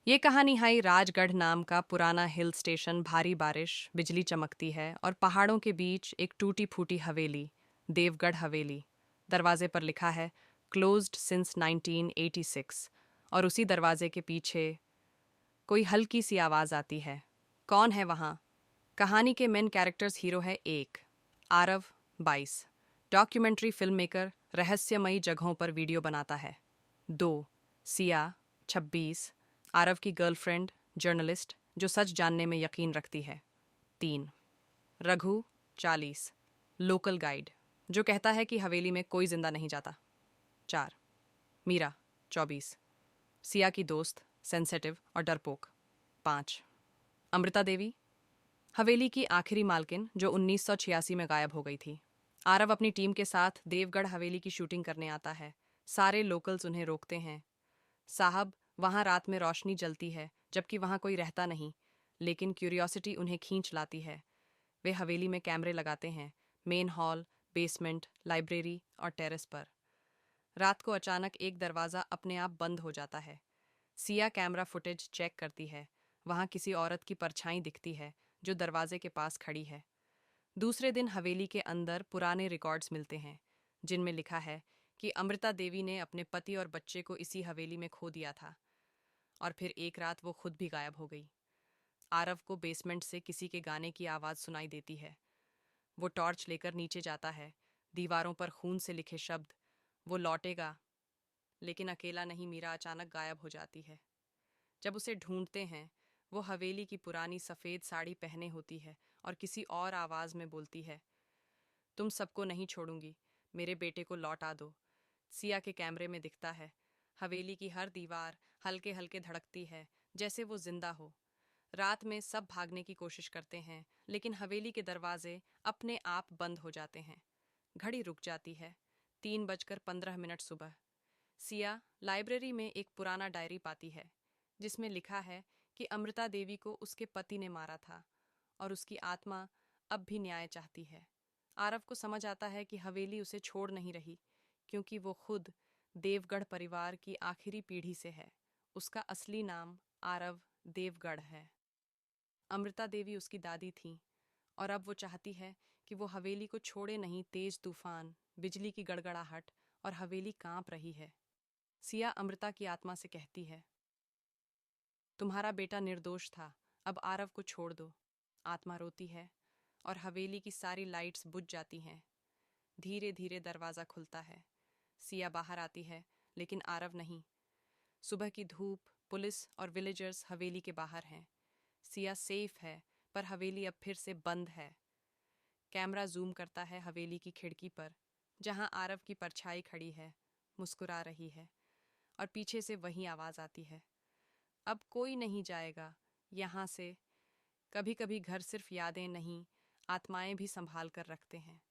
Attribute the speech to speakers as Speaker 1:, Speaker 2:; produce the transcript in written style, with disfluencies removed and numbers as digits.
Speaker 1: ये कहानी है राजगढ़ नाम का पुराना हिल स्टेशन। भारी बारिश, बिजली चमकती है और पहाड़ों के बीच एक टूटी फूटी हवेली, देवगढ़ हवेली। दरवाजे पर लिखा है क्लोज्ड सिंस 1986। और उसी दरवाजे के पीछे कोई हल्की सी आवाज आती है। कौन है वहाँ? कहानी के मेन कैरेक्टर्स हीरो है एक, आरव 22, डॉक्यूमेंट्री फिल्म मेकर, रहस्यमयी जगहों पर वीडियो बनाता है। दो, सिया 26, आरव की गर्लफ्रेंड, जर्नलिस्ट जो सच जानने में यकीन रखती है। तीन, रघु 40, लोकल गाइड जो कहता है कि हवेली में कोई जिंदा नहीं जाता। चार, मीरा 24, सिया की दोस्त, सेंसिटिव और डरपोक। पाँच, अमृता देवी, हवेली की आखिरी मालकिन जो 1986 में गायब हो गई थी। आरव अपनी टीम के साथ देवगढ़ हवेली की शूटिंग करने आता है। सारे लोकल्स उन्हें रोकते हैं। साहब, वहाँ रात में रोशनी जलती है जबकि वहाँ कोई रहता नहीं, लेकिन क्यूरियोसिटी उन्हें खींच लाती है। वे हवेली में कैमरे लगाते हैं, मेन हॉल, बेसमेंट, लाइब्रेरी और टेरेस पर। रात को अचानक एक दरवाज़ा अपने आप बंद हो जाता है। सिया कैमरा फुटेज चेक करती है। वहाँ किसी औरत की परछाई दिखती है जो दरवाजे के पास खड़ी है। दूसरे दिन हवेली के अंदर पुराने रिकॉर्ड्स मिलते हैं जिनमें लिखा है कि अमृता देवी ने अपने पति और बच्चे को इसी हवेली में खो दिया था और फिर एक रात वो खुद भी गायब हो गई। आरव को बेसमेंट से किसी के गाने की आवाज़ सुनाई देती है। वो टॉर्च लेकर नीचे जाता है। दीवारों पर खून से लिखे शब्द, वो लौटेगा। लेकिन अकेला नहीं, मीरा अचानक गायब हो जाती है। जब उसे ढूंढते हैं, वो हवेली की पुरानी सफ़ेद साड़ी पहने होती है और किसी और आवाज़ में बोलती है, तुम सबको नहीं छोड़ूंगी, मेरे बेटे को लौटा दो। सिया के कैमरे में दिखता है हवेली की हर दीवार हल्के हल्के धड़कती है, जैसे वो जिंदा हो। रात में सब भागने की कोशिश करते हैं, लेकिन हवेली के दरवाजे अपने आप बंद हो जाते हैं। घड़ी रुक जाती है। 3:15 सुबह। सिया लाइब्रेरी में एक पुराना डायरी पाती है जिसमें लिखा है कि अमृता देवी को उसके पति ने मारा था और उसकी आत्मा अब भी न्याय चाहती है। आरव को समझ आता है कि हवेली उसे छोड़ नहीं रही, क्योंकि वो खुद देवगढ़ परिवार की आखिरी पीढ़ी से है। उसका असली नाम आरव देवगढ़ है। अमृता देवी उसकी दादी थीं और अब वो चाहती है कि वो हवेली को छोड़े नहीं। तेज तूफान, बिजली की गड़गड़ाहट और हवेली कांप रही है। सिया अमृता की आत्मा से कहती है, तुम्हारा बेटा निर्दोष था, अब आरव को छोड़ दो। आत्मा रोती है और हवेली की सारी लाइट्स बुझ जाती हैं। धीरे धीरे दरवाज़ा खुलता है। सिया बाहर आती है, लेकिन आरव नहीं। सुबह की धूप, पुलिस और विलेजर्स हवेली के बाहर हैं। सिया सेफ है, पर हवेली अब फिर से बंद है। कैमरा जूम करता है हवेली की खिड़की पर, जहां आरव की परछाई खड़ी है, मुस्कुरा रही है। और पीछे से वही आवाज़ आती है, अब कोई नहीं जाएगा यहाँ से। कभी कभी घर सिर्फ यादें नहीं, आत्माएं भी संभाल कर रखते हैं।